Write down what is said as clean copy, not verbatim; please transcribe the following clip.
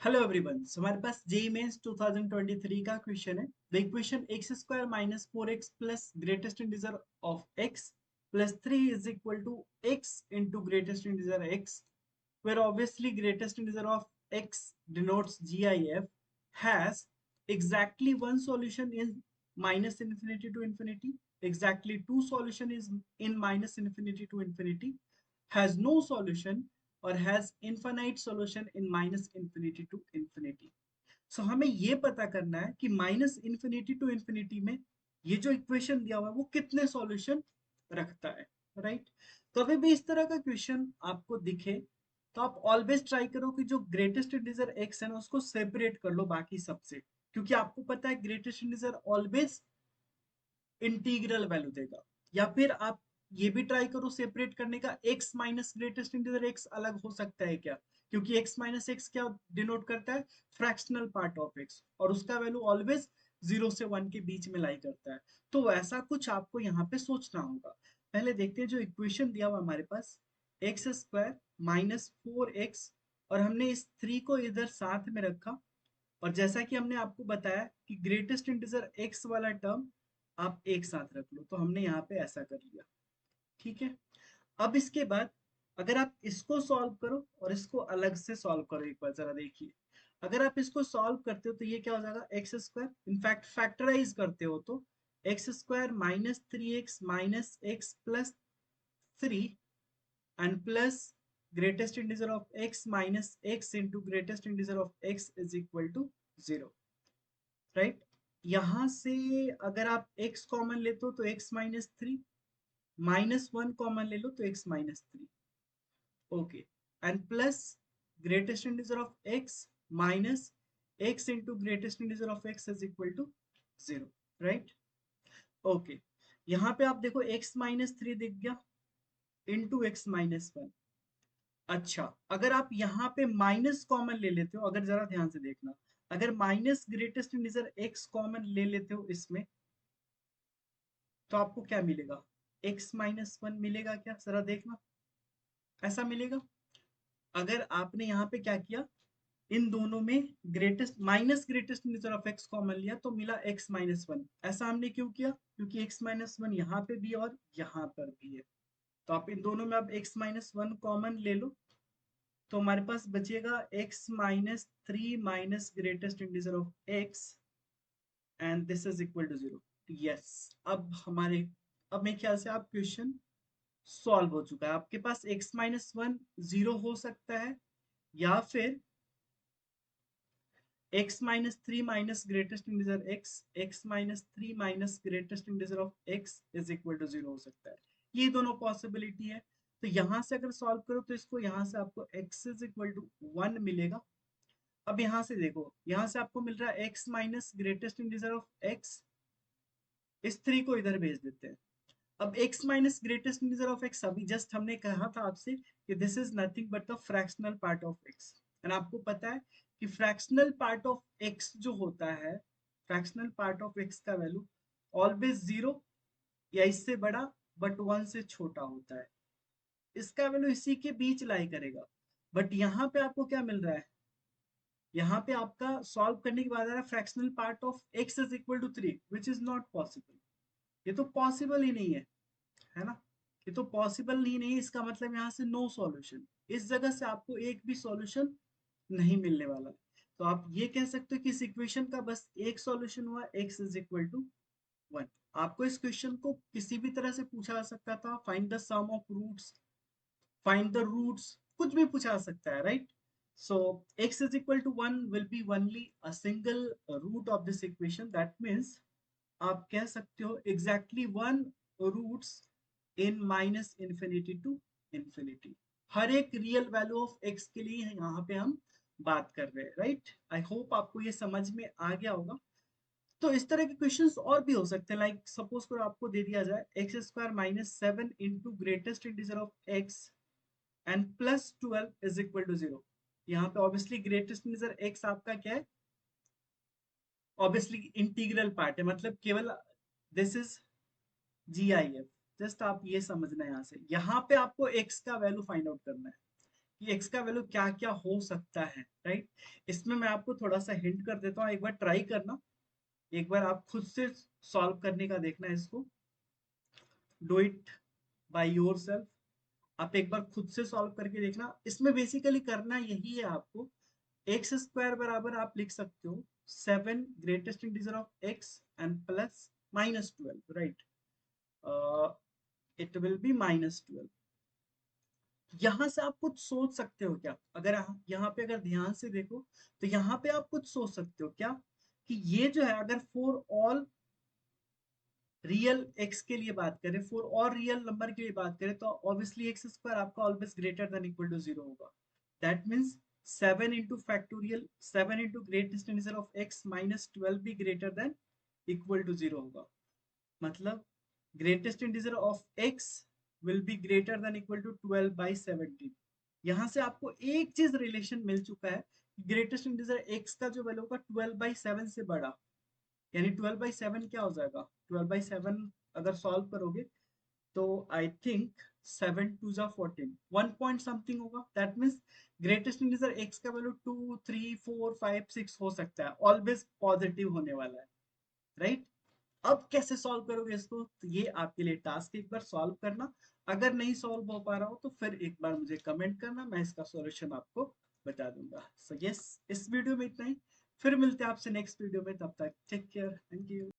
Hello everyone, सो हमारे पास JEE mains 2023 का question है। The equation x square minus four x plus greatest integer of x plus three is equal to x into greatest integer x, where obviously greatest integer of x denotes GIF, has exactly one solution in minus infinity to infinity, exactly two solution is in minus infinity to infinity, has no solution or has infinite solution in minus infinity to infinity. सो हमें ये पता करना है कि minus infinity to infinity में ये जो equation दिया हुआ है वो कितने सॉल्यूशन रखता है, राइट। तो अभी भी इस तरह का क्वेश्चन आपको दिखे तो आप ऑलवेज ट्राई करो कि जो ग्रेटेस्ट इंटीजर एक्स है ना उसको सेपरेट कर लो बाकी सबसे, क्योंकि आपको पता है greatest integer always integral value देगा। या फिर आप ये भी ट्राई करो सेपरेट करने का, x minus greatest integer x अलग हो सकता है क्या, क्योंकि x माइनस एक्स क्या डिनोट करता है, फ्रैक्शनल पार्ट ऑफ x, और उसका वैल्यू ऑलवेज 0 से 1 के बीच में लाई करता है। तो वैसा कुछ आपको यहाँ पे सोचना होगा। पहले देखते हैं जो इक्वेशन दिया हुआ हमारे पास, x square minus four x, और हमने इस थ्री को इधर साथ में रखा, और जैसा कि हमने आपको बताया कि ग्रेटेस्ट इंटीजर x वाला टर्म आप एक साथ रख लो, तो हमने यहाँ पे ऐसा कर लिया। ठीक है, अब इसके बाद अगर आप इसको सॉल्व करो और इसको अलग से सॉल्व करो, एक बार जरा देखिए। अगर आप इसको सॉल्व करते हो तो ये क्या हो जाएगा, एक्स स्क्वायर, इनफैक्ट फैक्टराइज करते हो तो x square minus three x minus x plus three and plus greatest integer of x minus x into greatest integer of x is equal to zero, right. यहां से अगर आप x common लेते हो तो x minus three, minus one common ले लो तो x minus three, okay, and plus greatest integer of x minus x into greatest integer of x is equal to zero, right. Okay, यहाँ पे आप देखो x माइनस थ्री दिख गया into x minus one. अच्छा, अगर आप यहाँ पे माइनस कॉमन ले लेते हो, अगर जरा ध्यान से देखना, अगर minus greatest integer x common ले लेते हो इसमें, तो आपको क्या मिलेगा, x माइनस वन मिलेगा क्या, जरा देखना, ऐसा मिलेगा। अगर आपने यहाँ पे क्या किया, इन दोनों में greatest minus greatest integer of x common लिया तो मिला x माइनस वन। ऐसा हमने क्यों किया, क्योंकि x माइनस वन यहाँ पे भी और यहाँ पर भी है, तो आप इन दोनों में अब x माइनस वन कॉमन ले लो, तो हमारे पास बचेगा x minus three minus greatest integer of x and this is equal to zero. Yes, अब हमारे, अब मेरे ख्याल से आप क्वेश्चन सॉल्व हो चुका है। आपके पास x माइनस वन जीरो हो सकता है, या फिर x minus three minus greatest integer x minus three minus greatest integer of x is equal to zero हो सकता है। ये दोनों पॉसिबिलिटी है। तो यहां से अगर सॉल्व करो तो इसको यहां से आपको x is equal to one मिलेगा। अब यहां से देखो, यहां से आपको मिल रहा है x minus greatest integer of x, इस थ्री को इधर भेज देते हैं। अब x minus greatest integer of x, अभी जस्ट हमने कहा था आपसे कि this is nothing but the fractional part of x, and आपको पता है कि फ्रैक्शनल पार्ट ऑफ x जो होता है, फ्रैक्शनल पार्ट ऑफ x का वैल्यू ऑलवेज जीरो या इससे बड़ा बट वन से छोटा होता है, इसका वैल्यू इसी के बीच लाई करेगा। बट यहाँ पे आपको क्या मिल रहा है, यहाँ पे आपका सॉल्व करने के बाद आ रहा है fractional part of x is equal to three, which is not possible. ये तो पॉसिबल ही नहीं है ना। ये तो पॉसिबल ही नहीं, इसका मतलब यहाँ से नो सॉल्यूशन, इस जगह से आपको एक भी सॉल्यूशन नहीं मिलने वाला है। तो आप ये कह सकते हो कि इस इक्वेशन का बस एक सॉल्यूशन हुआ, x is equal to one. आपको इस क्वेश्चन को किसी भी तरह से पूछा जा सकता था, find the sum of roots, find the roots, कुछ भी पूछा सकता है, right. So x is equal to 1 will be only a single root of this equation, that means आप कह सकते हो exactly one roots in minus infinity to infinity, हर एक रियल वैल्यू ऑफ x के लिए यहाँ पे हम बात कर रहे हैं, राइट। आई होप आपको ये समझ में आ गया होगा। तो इस तरह के क्वेश्चंस और भी हो सकते हैं, लाइक सपोज करो आपको दे दिया जाए x square minus seven into greatest integer of x and plus twelve is equal to zero. यहाँ पे ऑब्वियसली ग्रेटेस्ट इंटीजर x आपका क्या है, ऑब्वियसली इंटीग्रल पार्ट है, मतलब केवल दिस इज GIF। जस्ट आप ये समझना है, यहाँ से यहाँ पे आपको x का वैल्यू फाइंड आउट करना है। कि x का वैल्यू क्या क्या हो सकता है, राइट। इसमें मैं आपको थोड़ा सा हिंट कर देता हूँ, एक बार ट्राई करना, एक बार आप खुद से सॉल्व करने का देखना है इसको, do it by your self. आप एक बार खुद से सॉल्व करके देखना। इसमें बेसिकली करना यही है आपको, एक्स स्क्वायर बराबर आप लिख सकते हो 7 greatest integer of x and plus -12, right. It will be -12। यहाँ से आप कुछ सोच सकते हो क्या, अगर यहाँ पे अगर ध्यान से देखो तो यहाँ पे आप कुछ सोच सकते हो क्या, कि ये जो है अगर फॉर ऑल रियल एक्स के लिए बात करें, फॉर और रियल नंबर के लिए बात करें, तो ऑब्वियसली एक्स स्क्वायर आपका always greater than equal to 0 होगा। That means 7 into factorial 7 into greatest integer of x -12 भी ग्रेटर देन इक्वल टू 0 होगा। मतलब greatest integer of x will be greater than equal to 12/17। यहाँ से आपको एक चीज रिलेशन मिल चुका है, ग्रेटेस्ट इंटीजर x का जो वैल्यू होगा 12/7 से बड़ा, यानी 12/7 क्या हो जाएगा, 12/7 अगर सॉल्व करोगे तो आई थिंक 7 टू जा 14, 1 पॉइंट समथिंग होगा। That means greatest integer x का वैल्यू 2 3 4 5 6 हो सकता है, ऑलवेज पॉजिटिव होने वाला है, राइट। अब कैसे सॉल्व करोगे इसको, तो ये आपके लिए टास्क, एक बार सॉल्व करना। अगर नहीं सॉल्व हो पा रहा हो तो फिर एक बार मुझे कमेंट करना, मैं इसका सॉल्यूशन आपको बता दूंगा। सो यस, इस वीडियो में इतना ही, फिर मिलते हैं आपसे नेक्स्ट वीडियो में, तब तक टेक केयर, थैंक यू।